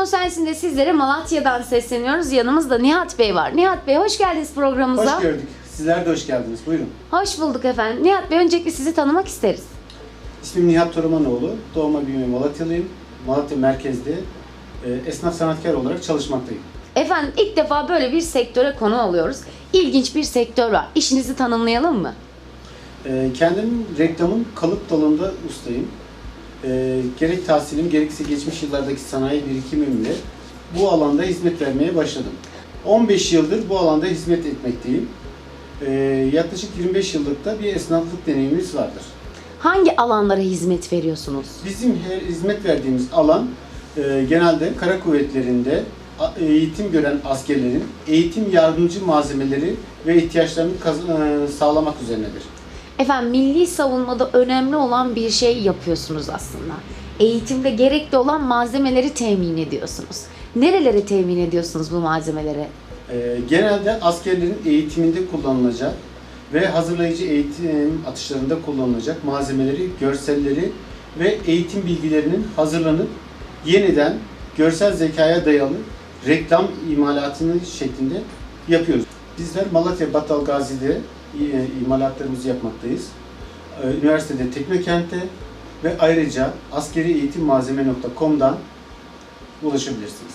Patron Sensin'de sizlere Malatya'dan sesleniyoruz. Yanımızda Nihat Bey var. Nihat Bey hoş geldiniz programımıza. Hoş gördük. Sizler de hoş geldiniz. Buyurun. Hoş bulduk efendim. Nihat Bey öncelikle sizi tanımak isteriz. İsmim Nihat Torumanoğlu. Doğma büyüme Malatyalıyım. Malatya merkezde esnaf sanatkar olarak çalışmaktayım. Efendim ilk defa böyle bir sektöre konu alıyoruz. İlginç bir sektör var. İşinizi tanımlayalım mı? Kendim reklamın kalıp dalında ustayım. Gerek tahsilim gerekse geçmiş yıllardaki sanayi birikimimle bu alanda hizmet vermeye başladım. 15 yıldır bu alanda hizmet etmekteyim. Yaklaşık 25 yıllık da bir esnaflık deneyimimiz vardır. Hangi alanlara hizmet veriyorsunuz? Bizim hizmet verdiğimiz alan genelde kara kuvvetlerinde eğitim gören askerlerin eğitim yardımcı malzemeleri ve ihtiyaçlarını sağlamak üzerinedir. Efendim milli savunmada önemli olan bir şey yapıyorsunuz aslında. Eğitimde gerekli olan malzemeleri temin ediyorsunuz. Nerelere temin ediyorsunuz bu malzemeleri? Genelde askerlerin eğitiminde kullanılacak ve hazırlayıcı eğitim atışlarında kullanılacak malzemeleri, görselleri ve eğitim bilgilerinin hazırlanıp yeniden görsel zekaya dayalı reklam imalatını şeklinde yapıyoruz. Bizler Malatya Battalgazi'de imalatlarımızı yapmaktayız. Üniversitede Teknokent'te ve ayrıca askeri eğitim malzeme.com'dan ulaşabilirsiniz.